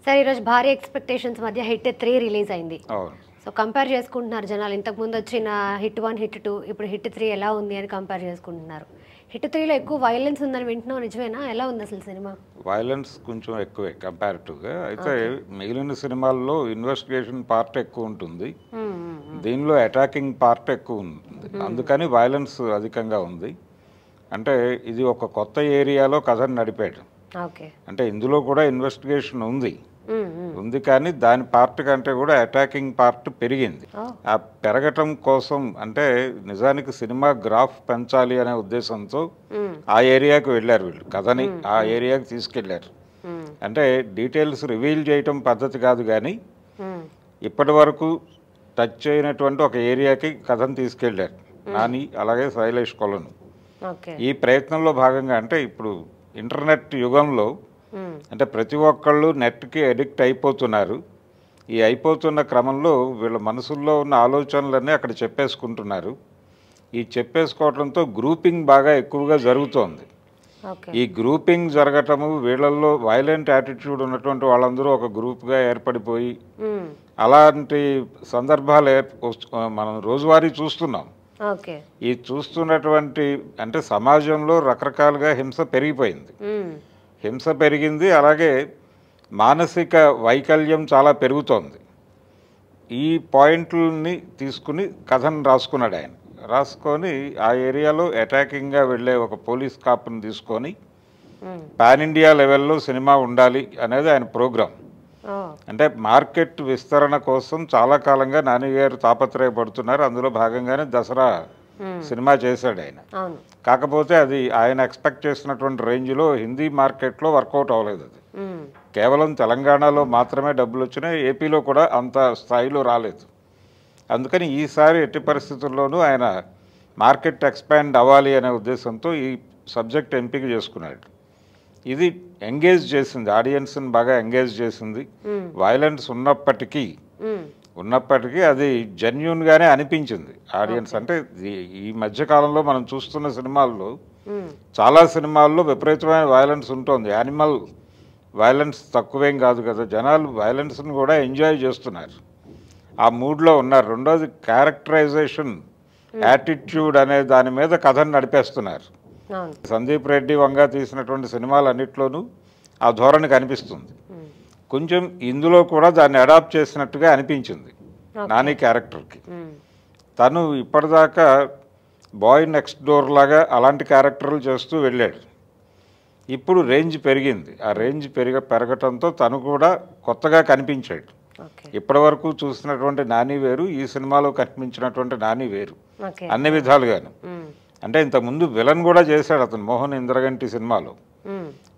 సరే ఈరోజు భారీ ఎక్స్పెక్టేషన్స్ మధ్య హిట్ 3 రిలీజ్ అయింది. అవును. సో కంపేర్ చేసుకుంటున్నారు జనాలు. ఇంతకుముందు వచ్చిన హిట్ 1 హిట్ 2 ఇప్పుడు హిట్ 3 ఎలా ఉంది అని కంపేర్ చేసుకుంటున్నారు. హిట్ 3లో ఎక్కువ వైలెన్స్ ఉందని వింటున్నాం, నిజమేనా? ఎలా ఉంది అసలు సినిమా? వైలెన్స్ కొంచెం ఎక్కువే కంపారిటివ్గా. అయితే మిగిలిన సినిమాల్లో ఇన్వెస్టిగేషన్ పార్ట్ ఎక్కువ ఉంటుంది, దీనిలో అటాకింగ్ పార్ట్ ఎక్కువ ఉంటుంది, అందుకని వైలెన్స్ అధికంగా ఉంది. అంటే ఇది ఒక కొత్త ఏరియాలో కథను నడిపాడు. అంటే ఇందులో కూడా ఇన్వెస్టిగేషన్ ఉంది కానీ దాని పార్ట్ కంటే కూడా అటాకింగ్ పార్ట్ పెరిగింది. ఆ పెరగటం కోసం అంటే నిజానికి సినిమా గ్రాఫ్ పెంచాలి అనే ఉద్దేశంతో ఆ ఏరియాకు వెళ్ళారు వీళ్ళు, కథని ఆ ఏరియాకి తీసుకెళ్లారు. అంటే డీటెయిల్స్ రివీల్ చేయటం పద్ధతి కాదు కానీ ఇప్పటి వరకు టచ్ చేయనటువంటి ఒక ఏరియాకి కథను తీసుకెళ్లారు నాని అలాగే శైలేష్ కొలను. ఈ ప్రయత్నంలో భాగంగా అంటే ఇప్పుడు ఇంటర్నెట్ యుగంలో అంటే ప్రతి ఒక్కళ్ళు నెట్కి అడిక్ట్ అయిపోతున్నారు. ఈ అయిపోతున్న క్రమంలో వీళ్ళ మనసుల్లో ఉన్న ఆలోచనలన్నీ అక్కడ చెప్పేసుకుంటున్నారు. ఈ చెప్పేసుకోవడంతో గ్రూపింగ్ బాగా ఎక్కువగా జరుగుతోంది. ఈ గ్రూపింగ్ జరగటము, వీళ్ళల్లో వైలెంట్ యాటిట్యూడ్ ఉన్నటువంటి వాళ్ళందరూ ఒక గ్రూప్గా ఏర్పడిపోయి అలాంటి సందర్భాలు మనం రోజువారీ చూస్తున్నాం. ఈ చూస్తున్నటువంటి అంటే సమాజంలో రకరకాలుగా హింస పెరిగిపోయింది, హింస పెరిగింది, అలాగే మానసిక వైకల్యం చాలా పెరుగుతోంది. ఈ పాయింట్లని తీసుకుని కథను రాసుకున్నాడు ఆయన. రాసుకొని ఆ ఏరియాలో అటాకింగ్గా వెళ్ళే ఒక పోలీస్ కాప్ని తీసుకొని పాన్ ఇండియా లెవెల్లో సినిమా ఉండాలి అనేది ఆయన ప్రోగ్రాం. అంటే మార్కెట్ విస్తరణ కోసం చాలా కాలంగా నాని గారు తాపత్రయపడుతున్నారు. అందులో భాగంగానే దసరా సినిమా చేశాడు ఆయన. కాకపోతే అది ఆయన ఎక్స్పెక్ట్ చేసినటువంటి రేంజ్లో హిందీ మార్కెట్లో వర్కౌట్ అవ్వలేదు. అది కేవలం తెలంగాణలో మాత్రమే డబ్బులు వచ్చినాయి, ఏపీలో కూడా అంత స్థాయిలో రాలేదు. అందుకని ఈసారి ఎట్టి పరిస్థితుల్లోనూ ఆయన మార్కెట్ ఎక్స్పాండ్ అవ్వాలి అనే ఉద్దేశంతో ఈ సబ్జెక్ట్ ఎంపిక చేసుకున్నాడు. ఇది ఎంగేజ్ చేసింది, ఆడియన్స్ని బాగా ఎంగేజ్ చేసింది. వైలెన్స్ ఉన్నప్పటికీ అది జెన్యూన్గానే అనిపించింది ఆడియన్స్. అంటే ఈ మధ్యకాలంలో మనం చూస్తున్న సినిమాల్లో చాలా సినిమాల్లో విపరీతమైన వైలెన్స్ ఉంటుంది, యానిమల్ వైలెన్స్ తక్కువేం కాదు కదా. జనాలు వైలెన్స్ని కూడా ఎంజాయ్ చేస్తున్నారు, ఆ మూడ్లో ఉన్నారు. రెండోది క్యారెక్టరైజేషన్, యాటిట్యూడ్ అనే దాని మీద కథను నడిపేస్తున్నారు. సందీప్ రెడ్డి వంగ తీసినటువంటి సినిమాలన్నిట్లోనూ ఆ ధోరణి కనిపిస్తుంది. కొంచెం ఇందులో కూడా దాన్ని అడాప్ట్ చేసినట్టుగా అనిపించింది నాని క్యారెక్టర్కి. తను ఇప్పటిదాకా బాయ్ నెక్స్ట్ డోర్ లాగా అలాంటి క్యారెక్టర్లు చేస్తూ వెళ్ళాడు. ఇప్పుడు రేంజ్ పెరిగింది, ఆ రేంజ్ పెరగటంతో తను కూడా కొత్తగా కనిపించాడు. ఇప్పటి వరకు చూసినటువంటి నాని వేరు, ఈ సినిమాలో కనిపించినటువంటి నాని వేరు అన్ని విధాలుగాను. అంటే ఇంతకుముందు విలన్ కూడా చేశాడు అతను మోహన్ ఇంద్రగంటి సినిమాలో,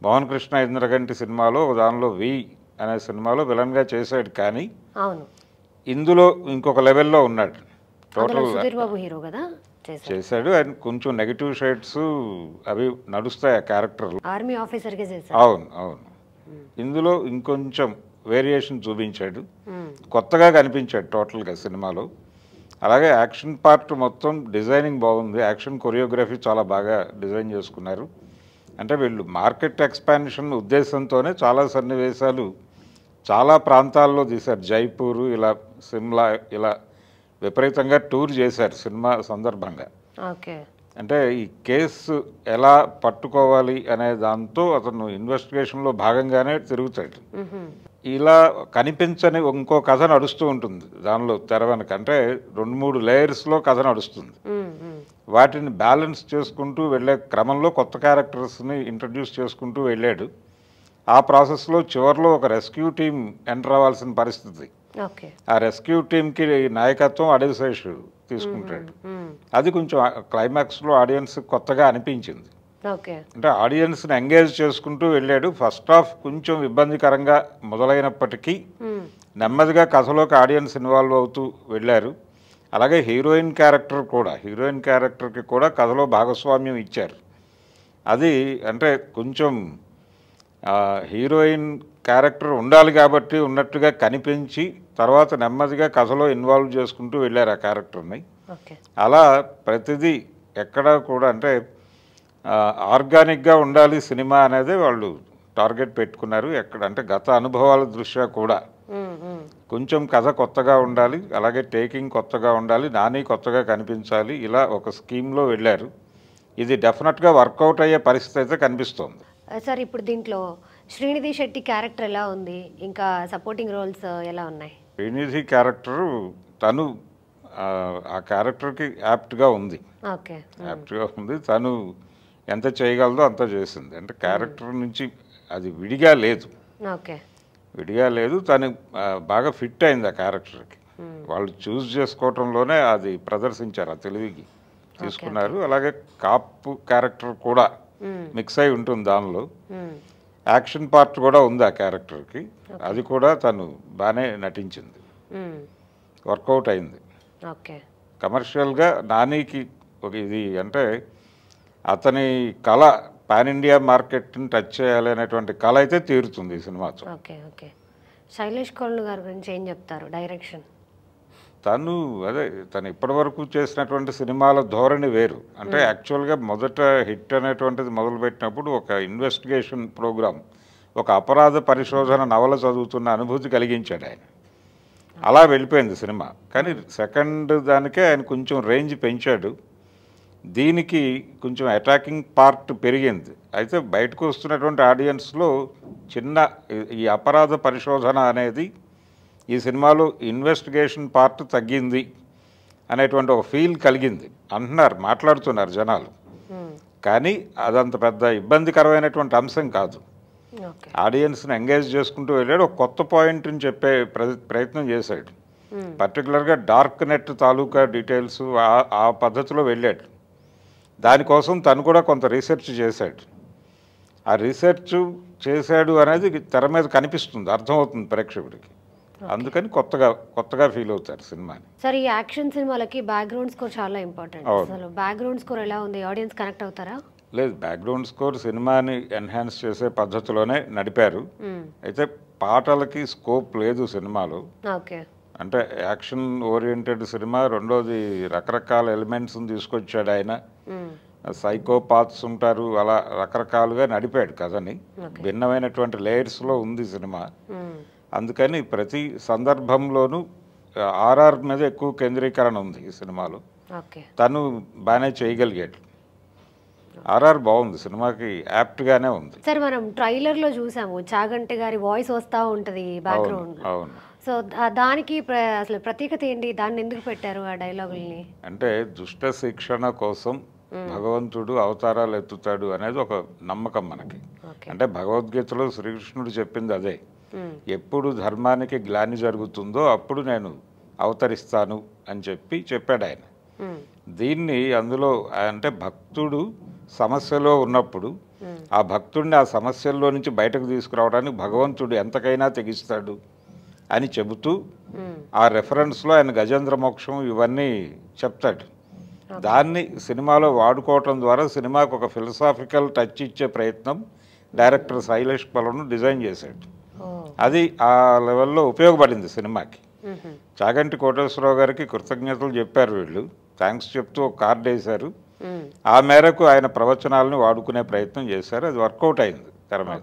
మోహన్ కృష్ణ ఇంద్రగంటి సినిమాలో, దానిలో వి అనే సినిమాలో విలన్గా చేశాడు. కానీ ఇందులో ఇంకొక లెవెల్లో ఉన్నాడు. టోటల్ చేశాడు ఆయన. కొంచెం నెగిటివ్ షేడ్స్ అవి నడుస్తాయి ఆ క్యారెక్టర్లు. అవును అవును. ఇందులో ఇంకొంచెం వేరియేషన్ చూపించాడు, కొత్తగా కనిపించాడు టోటల్గా సినిమాలో. అలాగే యాక్షన్ పార్ట్ మొత్తం డిజైనింగ్ బాగుంది, యాక్షన్ కొరియోగ్రఫీ చాలా బాగా డిజైన్ చేసుకున్నారు. అంటే వీళ్ళు మార్కెట్ ఎక్స్పాన్షన్ ఉద్దేశంతోనే చాలా సన్నివేశాలు చాలా ప్రాంతాల్లో తీశారు. జైపూరు, ఇలా సిమ్లా, ఇలా విపరీతంగా టూర్ చేశారు సినిమా సందర్భంగా. అంటే ఈ కేసు ఎలా పట్టుకోవాలి అనే దాంతో అతను ఇన్వెస్టిగేషన్లో భాగంగానే తిరుగుతాడు. ఇలా కనిపించని ఇంకో కథ నడుస్తూ ఉంటుంది దానిలో తెర వెనక. అంటే 2-3 లేయర్స్లో కథ నడుస్తుంది. వాటిని బ్యాలెన్స్ చేసుకుంటూ వెళ్ళే క్రమంలో కొత్త క్యారెక్టర్స్ని ఇంట్రడ్యూస్ చేసుకుంటూ వెళ్ళాడు. ఆ ప్రాసెస్లో చివరిలో ఒక రెస్క్యూ టీం ఎంటర్ అవ్వాల్సిన పరిస్థితి. ఆ రెస్క్యూ టీంకి నాయకత్వం అడవిశేష్ తీసుకుంటాడు. అది కొంచెం క్లైమాక్స్లో ఆడియన్స్ కొత్తగా అనిపించింది. అంటే ఆడియన్స్ని ఎంగేజ్ చేసుకుంటూ వెళ్ళాడు. ఫస్ట్ హాఫ్ కొంచెం ఇబ్బందికరంగా మొదలైనప్పటికీ నెమ్మదిగా కథలోకి ఆడియన్స్ ఇన్వాల్వ్ అవుతూ వెళ్ళారు. అలాగే హీరోయిన్ క్యారెక్టర్కి కూడా కథలో భాగస్వామ్యం ఇచ్చారు. అది అంటే కొంచెం హీరోయిన్ క్యారెక్టర్ ఉండాలి కాబట్టి ఉన్నట్టుగా కనిపించి తర్వాత నెమ్మదిగా కథలో ఇన్వాల్వ్ చేసుకుంటూ వెళ్ళారు ఆ క్యారెక్టర్ని. అలా ప్రతిదీ ఎక్కడా కూడా అంటే ఆర్గానిక్గా ఉండాలి సినిమా అనేది వాళ్ళు టార్గెట్ పెట్టుకున్నారు. ఎక్కడ అంటే గత అనుభవాల దృష్ట్యా కూడా కొంచెం కథ కొత్తగా ఉండాలి, అలాగే టేకింగ్ కొత్తగా ఉండాలి, నాని కొత్తగా కనిపించాలి, ఇలా ఒక స్కీమ్లో వెళ్ళారు. ఇది డెఫినెట్గా వర్కౌట్ అయ్యే పరిస్థితి అయితే కనిపిస్తోంది. సార్ ఇప్పుడు దీంట్లో శ్రీనిధి శెట్టి క్యారెక్టర్ ఎలా ఉంది, ఇంకా సపోర్టింగ్ రోల్స్ ఎలా ఉన్నాయి? శ్రీనిధి క్యారెక్టరు తను ఆ క్యారెక్టర్కి యాప్ట్గా ఉంది. ఓకే. యాప్ట్గా ఉంది. తను ఎంత చేయగలదో అంత చేసింది. అంటే క్యారెక్టర్ నుంచి అది విడిగా లేదు. ఓకే. విడిగా లేదు. తను బాగా ఫిట్ అయింది ఆ క్యారెక్టర్కి. వాళ్ళు చూస్ చేసుకోవటంలోనే అది ప్రదర్శించారు, ఆ తెలివికి తీసుకున్నారు. అలాగే కాపు క్యారెక్టర్ కూడా మిక్స్ అయి ఉంటుంది దానిలో. యాక్షన్ పార్ట్ కూడా ఉంది ఆ క్యారెక్టర్కి. అది కూడా తను బాగానే నటించింది, వర్కౌట్ అయింది. ఓకే. కమర్షియల్గా నానికి ఒక ఇది అంటే అతని కళ పాన్ ఇండియా మార్కెట్ని టచ్ చేయాలి అనేటువంటి కళ అయితే తీరుతుంది ఈ సినిమాతో. ఓకే. ఓకే. శైలేష్ కోల్ను గారి గురించి ఏం చెప్తారు? డైరెక్షన్ తను తను ఇప్పటివరకు చేసినటువంటి సినిమాల ధోరణి వేరు. అంటే యాక్చువల్గా మొదట హిట్ అనేటువంటిది మొదలుపెట్టినప్పుడు ఒక ఇన్వెస్టిగేషన్ ప్రోగ్రామ్, ఒక అపరాధ పరిశోధన నవల చదువుతున్న అనుభూతి కలిగించాడు ఆయన. అలా వెళ్ళిపోయింది సినిమా. కానీ సెకండ్ దానికే ఆయన కొంచెం రేంజ్ పెంచాడు. దీనికి కొంచెం అటాకింగ్ పార్ట్ పెరిగింది. అయితే బయటకు వస్తున్నటువంటి ఆడియన్స్లో చిన్న ఈ అపరాధ పరిశోధన అనేది ఈ సినిమాలో ఇన్వెస్టిగేషన్ పార్ట్ తగ్గింది అనేటువంటి ఒక ఫీల్ కలిగింది అంటున్నారు, మాట్లాడుతున్నారు జనాలు. కానీ అదంత పెద్ద ఇబ్బందికరమైనటువంటి అంశం కాదు. ఆడియన్స్ని ఎంగేజ్ చేసుకుంటూ వెళ్ళాడు. ఒక కొత్త పాయింట్ని చెప్పే ప్రయత్నం చేశాడు. పర్టికులర్గా డార్క్ నెట్ తాలూకా డీటెయిల్స్ ఆ పద్ధతిలో వెళ్ళాడు. దానికోసం తను కూడా కొంత రీసెర్చ్ చేశాడు. ఆ రీసెర్చ్ చేశాడు అనేది తెర మీద కనిపిస్తుంది, అర్థమవుతుంది ప్రేక్షకుడికి. అందుకని కొత్తగా ఫీల్ అవుతారు సినిమాని. సార్ ఈ యాక్షన్ సినిమాలకి బ్యాక్గ్రౌండ్ స్కోర్ చాలా ఇంపార్టెంట్. అసలు బ్యాక్గ్రౌండ్ స్కోర్ ఎలా ఉంది? ఆడియన్స్ కనెక్ట్ అవుతారా? లేదు, బ్యాక్గ్రౌండ్ స్కోర్ సినిమాని ఎన్హాన్స్ చేసే పద్ధతిలోనే నడిపారు. అయితే పాటలకి స్కోప్ లేదు సినిమాలో. ఓకే. అంటే యాక్షన్ ఓరియంటెడ్ సినిమా. రెండోది రకరకాల ఎలిమెంట్స్ని తీసుకొచ్చాడు ఆయన. సైకోపాత్స్ ఉంటారు, అలా రకరకాలుగా నడిపాడు కథని. భిన్నమైనటువంటి లేయర్స్లో ఉంది సినిమా. అందుకని ప్రతి సందర్భంలోనూ ఆర్ఆర్ మీద ఎక్కువ కేంద్రీకరణ ఉంది ఈ సినిమాలో. తను బాగానే చేయగలిగాడు. ఆర్ఆర్ బాగుంది, సినిమాకి యాప్ట్గానే ఉంది. సార్ మనం ట్రైలర్లో చూసాము, చాగంటి గారి వాయిస్ వస్తూ ఉంటుంది బ్యాక్గ్రౌండ్. అవును. సో దానికి అసలు ప్రత్యేకత ఏంటి? దాన్ని ఎందుకు పెట్టారు ఆ డైలాగుల్ని? అంటే దుష్ట శిక్షణ కోసం భగవంతుడు అవతారాలు ఎత్తుతాడు అనేది ఒక నమ్మకం మనకి. అంటే భగవద్గీతలో శ్రీకృష్ణుడు చెప్పింది అదే. ఎప్పుడు ధర్మానికి గ్లాని జరుగుతుందో అప్పుడు నేను అవతరిస్తాను అని చెప్పాడు ఆయన. దీన్ని అందులో అంటే భక్తుడు సమస్యలో ఉన్నప్పుడు ఆ భక్తుడిని ఆ సమస్యల్లో నుంచి బయటకు తీసుకురావడానికి భగవంతుడు ఎంతకైనా తెగిస్తాడు అని చెబుతూ ఆ రెఫరెన్స్లో ఆయన గజేంద్ర మోక్షం ఇవన్నీ చెప్తాడు. దాన్ని సినిమాలో వాడుకోవటం ద్వారా సినిమాకు ఒక ఫిలసాఫికల్ టచ్ ఇచ్చే ప్రయత్నం డైరెక్టర్ శైలేష్ కోల్ను డిజైన్ చేశాడు. అది ఆ లెవెల్లో ఉపయోగపడింది సినిమాకి. చాగంటి కోటేశ్వరరావు గారికి కృతజ్ఞతలు చెప్పారు వీళ్ళు, థ్యాంక్స్ చెప్తూ ఒక కార్డు వేశారు. ఆ మేరకు ఆయన ప్రవచనాలను వాడుకునే ప్రయత్నం చేశారు. అది వర్కౌట్ అయింది తెర మీద.